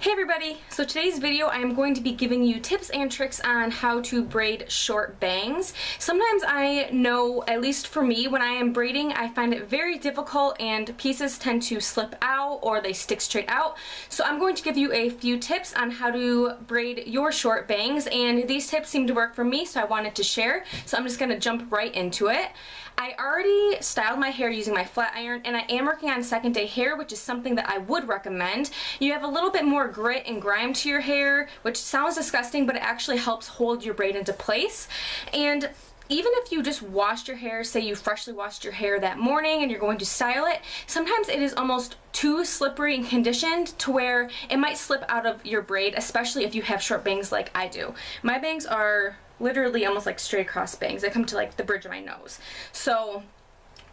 Hey everybody! So today's video I am going to be giving you tips and tricks on how to braid short bangs. Sometimes I know, at least for me, when I am braiding I find it very difficult and pieces tend to slip out or they stick straight out. So I'm going to give you a few tips on how to braid your short bangs, and these tips seem to work for me, so I wanted to share. So I'm just going to jump right into it. I already styled my hair using my flat iron, and I am working on second day hair, which is something that I would recommend. You have a little bit more grit and grime to your hair, which sounds disgusting, but it actually helps hold your braid into place. And even if you just washed your hair, say you freshly washed your hair that morning and you're going to style it, sometimes it is almost too slippery and conditioned to where it might slip out of your braid, especially if you have short bangs like I do. My bangs are literally almost like straight across bangs. They come to like the bridge of my nose. So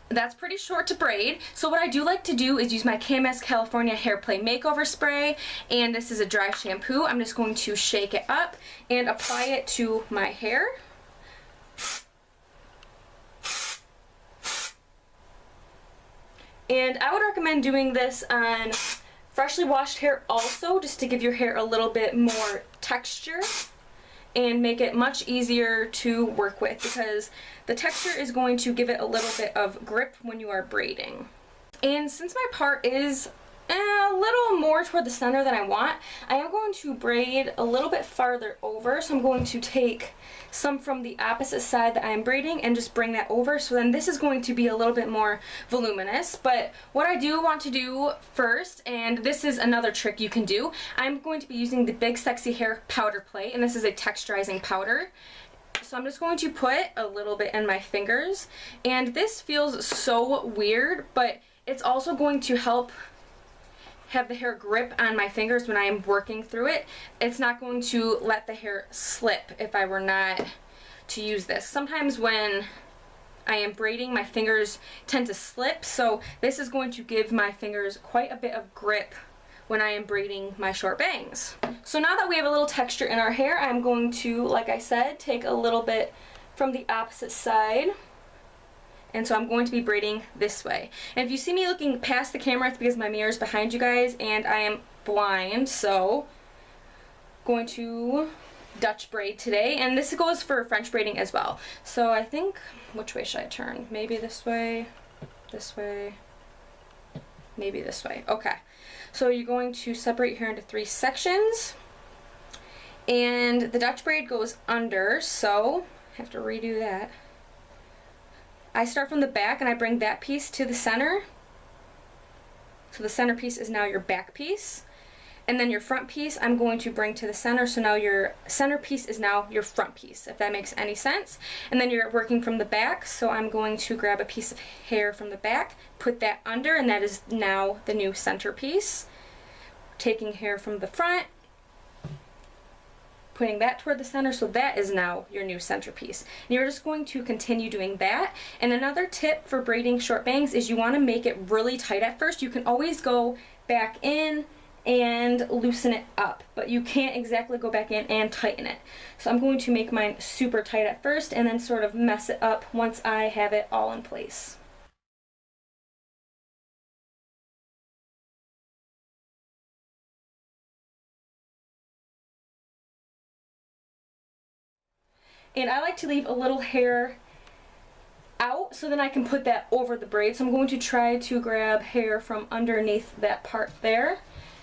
that's pretty short to braid. So what I do like to do is use my KMS California Hair Play Makeover spray, and this is a dry shampoo. I'm just going to shake it up and apply it to my hair. And I would recommend doing this on freshly washed hair also, just to give your hair a little bit more texture and make it much easier to work with, because the texture is going to give it a little bit of grip when you are braiding. And since my part is a little more toward the center than I want, I am going to braid a little bit farther over. So I'm going to take some from the opposite side that I am braiding and just bring that over. So then this is going to be a little bit more voluminous. But what I do want to do first, and this is another trick you can do, I'm going to be using the Big Sexy Hair Powder Play, and this is a texturizing powder. So I'm just going to put a little bit in my fingers, and this feels so weird, but it's also going to help have the hair grip on my fingers when I am working through it. It's not going to let the hair slip if I were not to use this. Sometimes when I am braiding, my fingers tend to slip, so this is going to give my fingers quite a bit of grip when I am braiding my short bangs. So now that we have a little texture in our hair, I'm going to, like I said, take a little bit from the opposite side. And so I'm going to be braiding this way. And if you see me looking past the camera, it's because my mirror is behind you guys and I am blind. So I'm going to Dutch braid today, and this goes for French braiding as well. So I think, which way should I turn? Maybe this way, maybe this way. Okay. So you're going to separate your hair into 3 sections, and the Dutch braid goes under, so I have to redo that. I start from the back and I bring that piece to the center. So the center piece is now your back piece. And then your front piece I'm going to bring to the center, so now your center piece is now your front piece, if that makes any sense. And then you're working from the back, so I'm going to grab a piece of hair from the back, put that under, and that is now the new center piece. Taking hair from the front, putting that toward the center, so that is now your new centerpiece. And you're just going to continue doing that. And another tip for braiding short bangs is you want to make it really tight at first. You can always go back in and loosen it up, but you can't exactly go back in and tighten it. So I'm going to make mine super tight at first and then sort of mess it up once I have it all in place. And I like to leave a little hair out so then I can put that over the braid. So I'm going to try to grab hair from underneath that part there,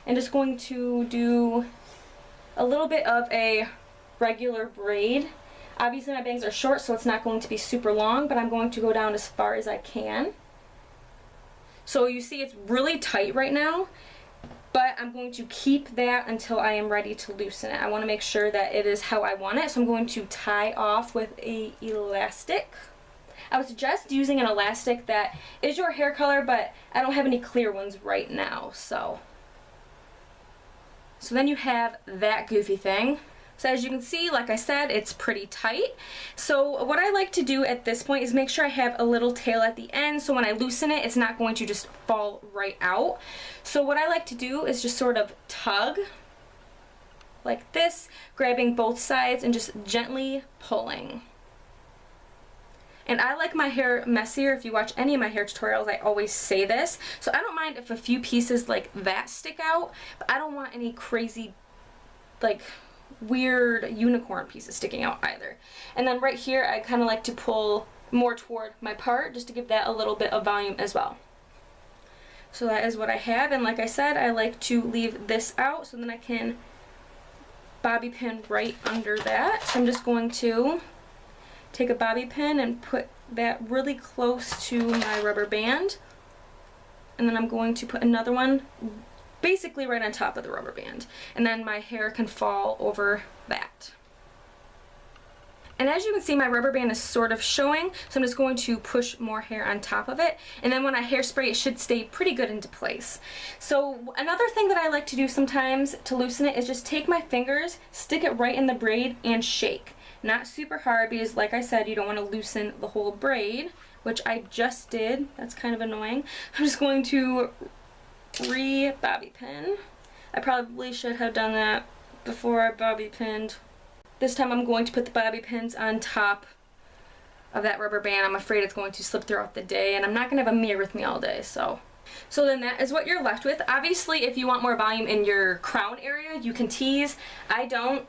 and just going to do a little bit of a regular braid. Obviously my bangs are short, so it's not going to be super long, but I'm going to go down as far as I can. So you see it's really tight right now, but I'm going to keep that until I am ready to loosen it. I want to make sure that it is how I want it, so I'm going to tie off with an elastic. I would suggest using an elastic that is your hair color, but I don't have any clear ones right now. So then you have that goofy thing. So as you can see, like I said, it's pretty tight. So what I like to do at this point is make sure I have a little tail at the end, so when I loosen it, it's not going to just fall right out. So what I like to do is just sort of tug like this, grabbing both sides and just gently pulling. And I like my hair messier. If you watch any of my hair tutorials, I always say this. So I don't mind if a few pieces like that stick out, but I don't want any crazy, like, weird unicorn pieces sticking out either. And then right here, I kind of like to pull more toward my part just to give that a little bit of volume as well. So that is what I have, and like I said, I like to leave this out so then I can bobby pin right under that. So I'm just going to take a bobby pin and put that really close to my rubber band, and then I'm going to put another one basically right on top of the rubber band, and then my hair can fall over that. And as you can see, my rubber band is sort of showing, so I'm just going to push more hair on top of it, and then when I hairspray, it should stay pretty good into place. So another thing that I like to do sometimes to loosen it is just take my fingers, stick it right in the braid, and shake. Not super hard, because like I said, you don't want to loosen the whole braid, which I just did. That's kind of annoying. I'm just going to re-bobby pin. I probably should have done that before I bobby pinned. This time I'm going to put the bobby pins on top of that rubber band. I'm afraid it's going to slip throughout the day, and I'm not going to have a mirror with me all day, so then that is what you're left with. Obviously, if you want more volume in your crown area, you can tease. I don't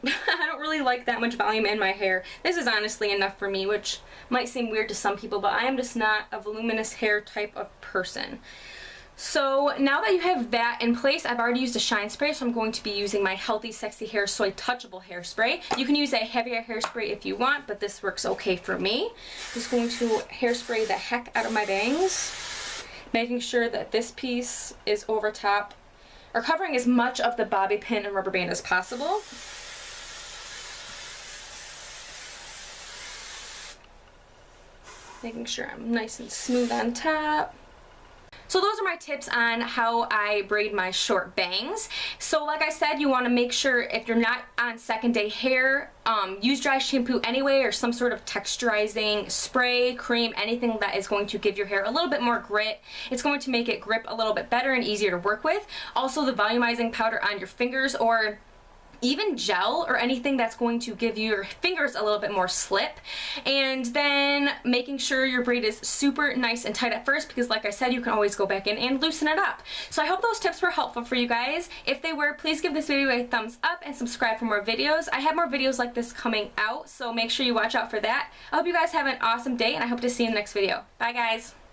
really like that much volume in my hair. This is honestly enough for me, which might seem weird to some people, but I am just not a voluminous hair type of person. So now that you have that in place, I've already used a shine spray, so I'm going to be using my Healthy Sexy Hair Soy Touchable hairspray. You can use a heavier hairspray if you want, but this works okay for me. Just going to hairspray the heck out of my bangs, making sure that this piece is over top, or covering as much of the bobby pin and rubber band as possible. Making sure I'm nice and smooth on top. So those are my tips on how I braid my short bangs. So like I said, you want to make sure if you're not on second day hair, use dry shampoo anyway, or some sort of texturizing spray, cream, anything that is going to give your hair a little bit more grit. It's going to make it grip a little bit better and easier to work with. Also, the volumizing powder on your fingers, or even gel or anything that's going to give your fingers a little bit more slip. And then making sure your braid is super nice and tight at first, because like I said, you can always go back in and loosen it up. So I hope those tips were helpful for you guys. If they were, please give this video a thumbs up and subscribe for more videos. I have more videos like this coming out, so make sure you watch out for that. I hope you guys have an awesome day, and I hope to see you in the next video. Bye guys!